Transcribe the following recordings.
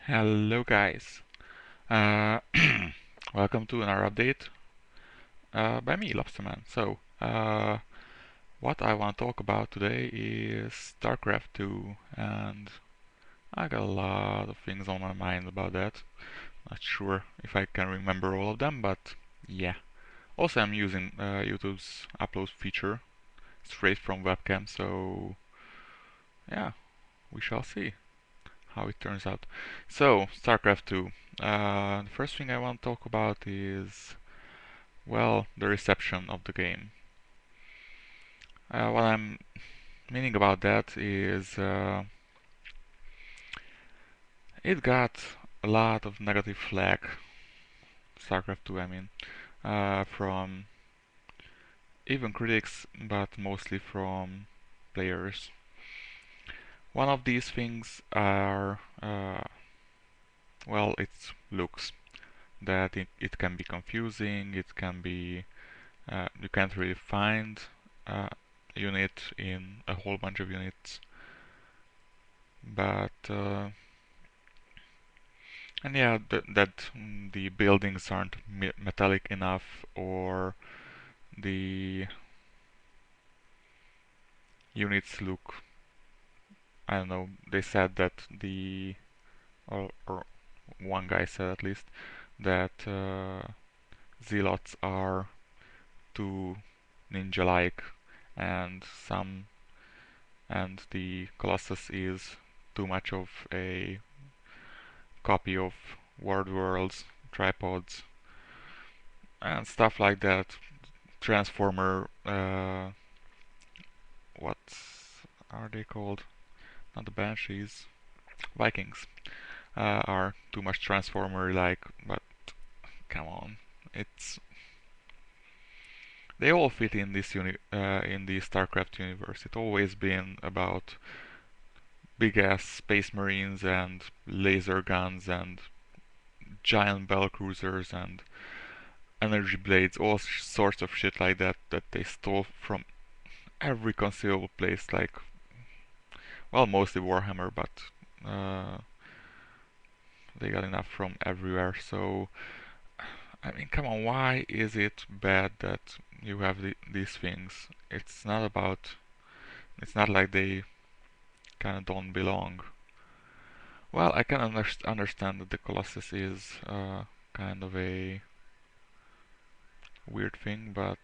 Hello guys, uh, welcome to another update by me, Lobsterman. What I want to talk about today is Starcraft 2, and I got a lot of things on my mind about that. Not sure if I can remember all of them, but yeah. Also, I'm using YouTube's upload feature straight from webcam, so yeah, we shall see how it turns out. So, StarCraft 2. The first thing I want to talk about is, well, the reception of the game. What I'm meaning about that is it got a lot of negative flack, StarCraft 2, I mean, from even critics, but mostly from players. One of these things are, well, its looks. That it can be confusing, it can be you can't really find a unit in a whole bunch of units, but and yeah, that the buildings aren't metallic enough, or the units look, I don't know. They said that or one guy said at least that zealots are too ninja-like, and some and the Colossus is too much of a copy of World Worlds, tripods, and stuff like that. Transformer, what are they called? Not the Banshees, Vikings, are too much Transformer-like, but come on, it's they all fit in this in the StarCraft universe. It's always been about big ass space marines and laser guns and giant bell cruisers and energy blades, all sorts of shit like that that they stole from every conceivable place. Like, well, mostly Warhammer, but uh, they got enough from everywhere. So, I mean, come on, why is it bad that you have these things? It's not about. It's not like they kind of don't belong. Well, I can understand that the Colossus is kind of a weird thing, but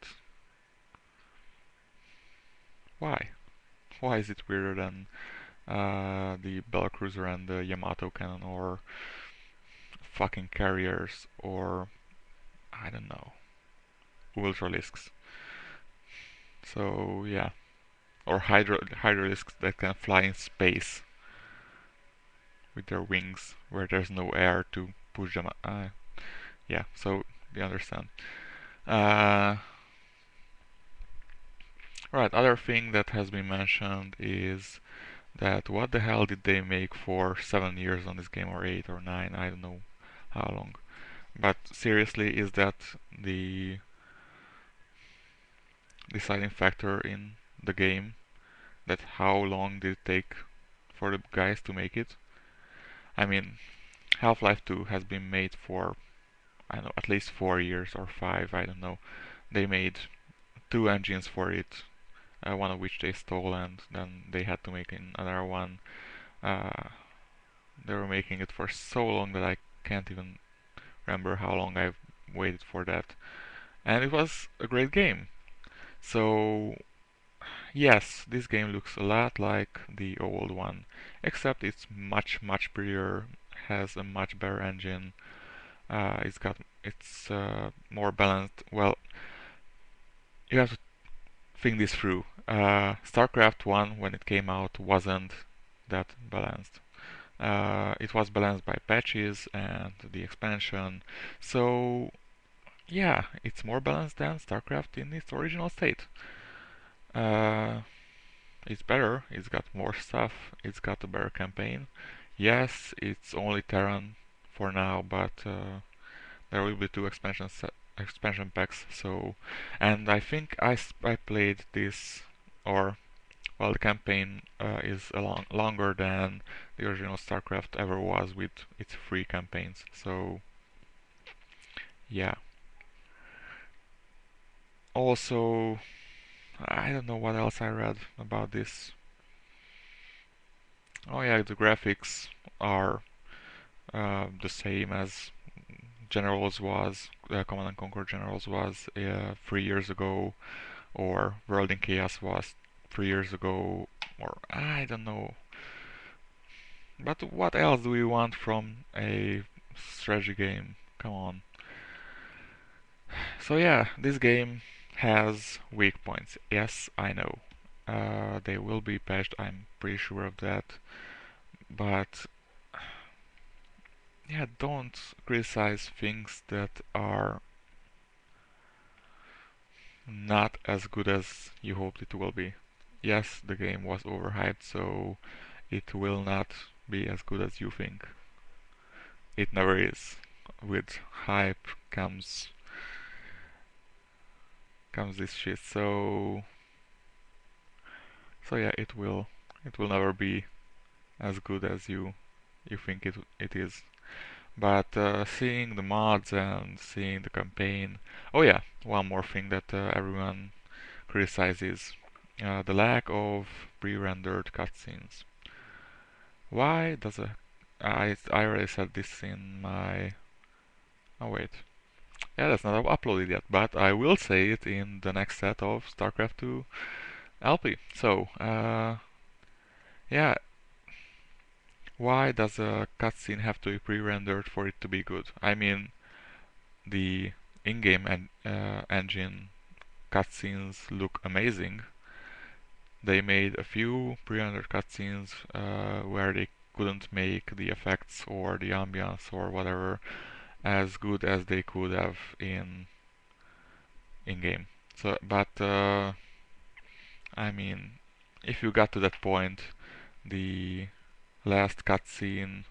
why? Why is it weirder than the Cruiser and the Yamato cannon, or fucking carriers, or I don't know, Ultralisks? So yeah, or Hydralisks that can fly in space with their wings, where there's no air to push them. Yeah, so you understand. Uh, right, other thing that has been mentioned is that what the hell did they make for 7 years on this game, or 8 or 9? I don't know how long. But seriously, is that the deciding factor in the game? That how long did it take for the guys to make it? I mean, Half-Life 2 has been made for, I don't know, at least 4 years or 5, I don't know. They made two engines for it, one of which they stole, and then they had to make another one. Uh, they were making it for so long that I can't even remember how long I've waited for that. And it was a great game. So, yes, this game looks a lot like the old one, except it's much, much prettier, has a much better engine. It's more balanced. Well, you have to think this through. StarCraft 1, when it came out, wasn't that balanced. It was balanced by patches and the expansion. So, yeah, it's more balanced than StarCraft in its original state. Uh, it's better, it's got more stuff, it's got a better campaign. Yes, it's only Terran for now, but there will be two expansion packs. So, and I think I played this, or well, the campaign is longer than the original Starcraft ever was with its free campaigns. So yeah. Also, I don't know what else I read about this. Oh yeah, the graphics are the same as Generals was, Command and Conquer Generals was 3 years ago, or World in Chaos was 3 years ago, or I don't know. But what else do we want from a strategy game? Come on. So yeah, this game has weak points. Yes, I know. They will be patched, I'm pretty sure of that. But yeah, don't criticize things that are not as good as you hoped it will be. Yes, the game was overhyped, so it will not be as good as you think. It never is. With hype comes this shit. So yeah, it will never be as good as you think it is. But seeing the mods and seeing the campaign. Oh yeah, one more thing that everyone criticizes: the lack of pre-rendered cutscenes. Why does a I already said this in my. Oh wait, yeah, that's not uploaded yet, but I will say it in the next set of StarCraft 2 LP. So yeah, why does a cutscene have to be pre-rendered for it to be good? I mean, the in-game engine cutscenes look amazing. They made a few pre-rendered cutscenes where they couldn't make the effects or the ambience or whatever as good as they could have in-game. So, but I mean, if you got to that point, the last cutscene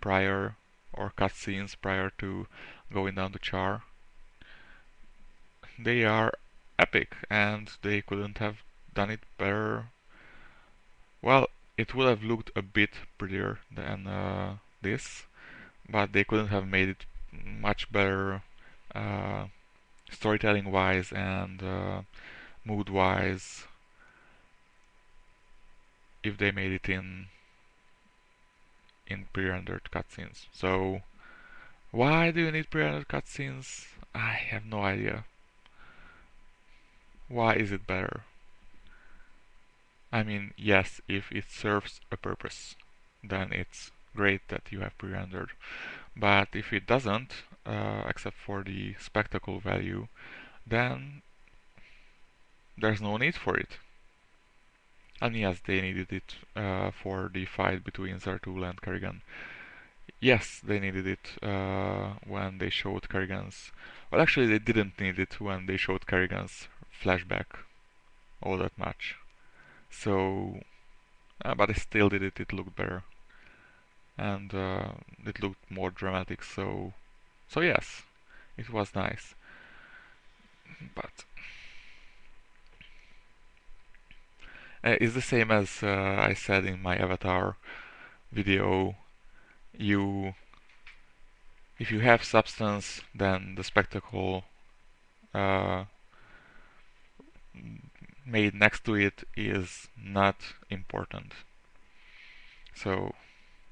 prior or cutscenes prior to going down to Char, they are epic, and they couldn't have done it better. Well, it would have looked a bit prettier than this, but they couldn't have made it much better uh, storytelling wise and mood wise if they made it in pre-rendered cutscenes. So why do you need pre-rendered cutscenes? I have no idea. Why is it better? I mean, yes, if it serves a purpose, then it's great that you have pre-rendered. But if it doesn't, except for the spectacle value, then there's no need for it. And yes, they needed it for the fight between Zertul and Kerrigan. Yes, they needed it when they showed Kerrigan's. Well, actually, they didn't need it when they showed Kerrigan's flashback all that much. So, but they still did it. It looked better, and it looked more dramatic. So yes, it was nice. But it's the same as I said in my Avatar video. You, if you have substance, then the spectacle uh, made next to it is not important. So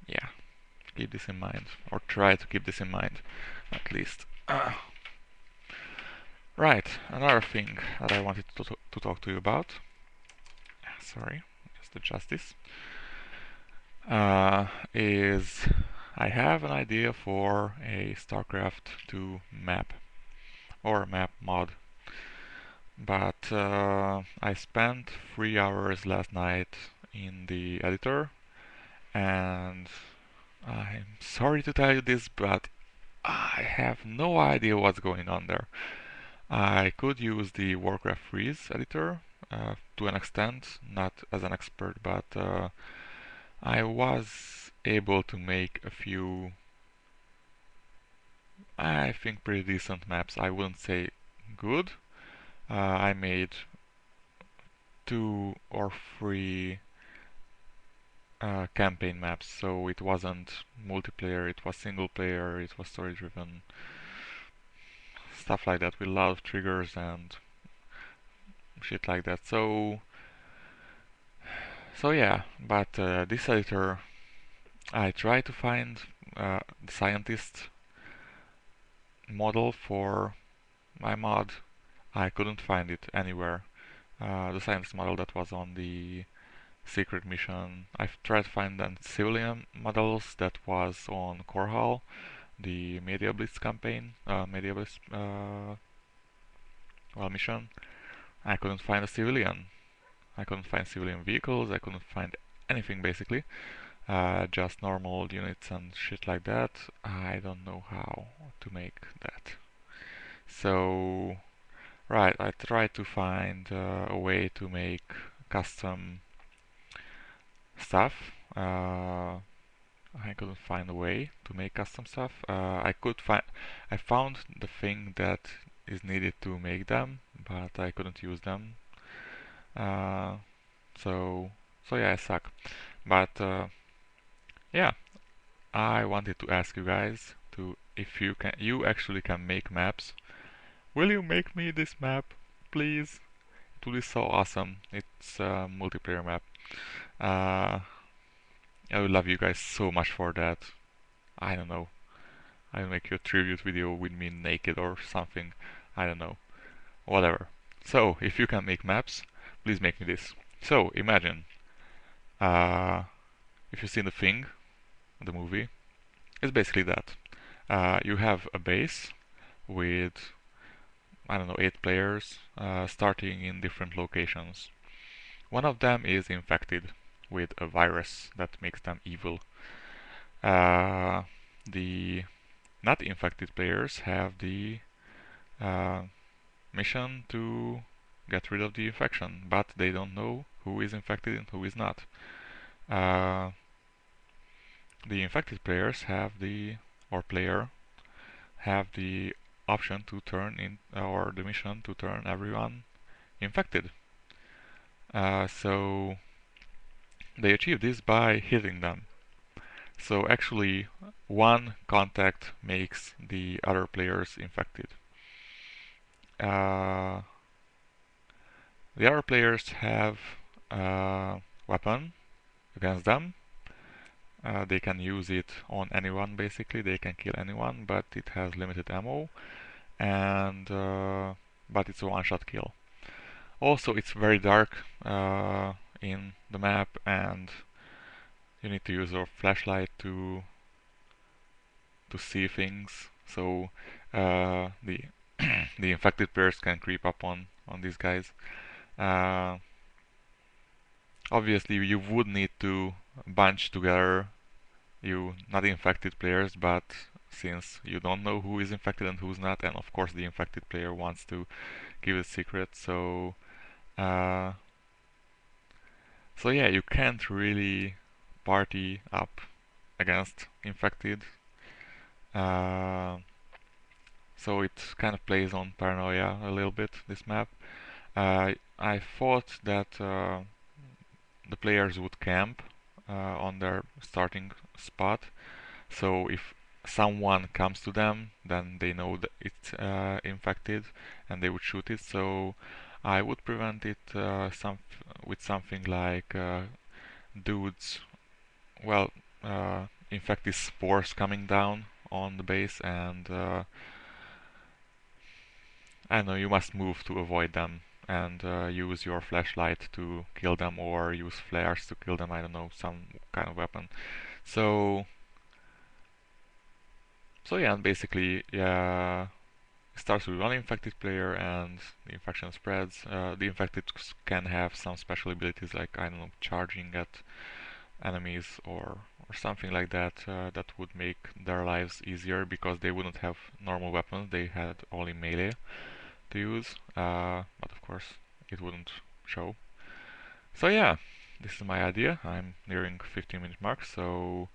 yeah, keep this in mind, or try to keep this in mind, at least. Right, another thing that I wanted to talk to you about. Sorry, just adjust this. Is I have an idea for a StarCraft 2 map or map mod, but I spent 3 hours last night in the editor, and I'm sorry to tell you this, but I have no idea what's going on there. I could use the Warcraft Freeze editor to an extent, not as an expert, but I was able to make a few, I think, pretty decent maps. I wouldn't say good. I made 2 or 3 campaign maps, so it wasn't multiplayer, it was single player, it was story driven, stuff like that with a lot of triggers and shit like that. So yeah, but this editor, I tried to find the scientist model for my mod. I couldn't find it anywhere. The scientist model that was on the secret mission. I've tried to find then civilian models that was on Korhal, the Media Blitz campaign, Media Blitz mission. I couldn't find a civilian. I couldn't find civilian vehicles. I couldn't find anything basically. Just normal units and shit like that. I don't know how to make that. So, right, I tried to find a way to make custom stuff. I couldn't find a way to make custom stuff. I found the thing that is needed to make them, but I couldn't use them. Uh, so, so yeah, I suck. But yeah, I wanted to ask you guys to if you actually can make maps. Will you make me this map, please? It would be so awesome. It's a multiplayer map. Uh, I would love you guys so much for that. I don't know. I'll make you a tribute video with me naked or something. I don't know. Whatever. So, if you can make maps, please make me this. So, imagine, uh, if you've seen The Thing, the movie, it's basically that. You have a base with, I don't know, 8 players, starting in different locations. One of them is infected with a virus that makes them evil. Uh, the not infected players have the uh, mission to get rid of the infection, but they don't know who is infected and who is not. Uh, the infected players have player have the option to turn in, or the mission to turn everyone infected. So they achieve this by hitting them. So actually, one contact makes the other players infected. Uh, the other players have a weapon against them. They can use it on anyone basically. They can kill anyone, but it has limited ammo, and but it's a one-shot kill. Also, it's very dark in the map, and you need to use your flashlight to see things. So the the infected players can creep up on these guys. Uh, Obviously, you would need to bunch together you not infected players, but since you don't know who is infected and who's not, and of course the infected player wants to give a secret, uh, so yeah, you can't really party up against infected. Uh, so it kind of plays on paranoia a little bit, this map. I thought that the players would camp on their starting spot. So if someone comes to them, then they know that it's infected, and they would shoot it. So I would prevent it with something like dudes, well, infected spores coming down on the base, and I don't know, you must move to avoid them. And use your flashlight to kill them, or use flares to kill them. I don't know, some kind of weapon. So yeah, and basically, yeah, it starts with one infected player, and the infection spreads. The infected can have some special abilities, like I don't know, charging at enemies or something like that. That would make their lives easier because they wouldn't have normal weapons. They had only melee to use, but of course it wouldn't show. So yeah, this is my idea. I'm nearing 15-minute mark, so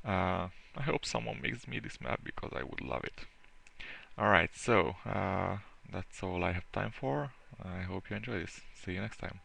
I hope someone makes me this map because I would love it. Alright, so that's all I have time for. I hope you enjoy this. See you next time.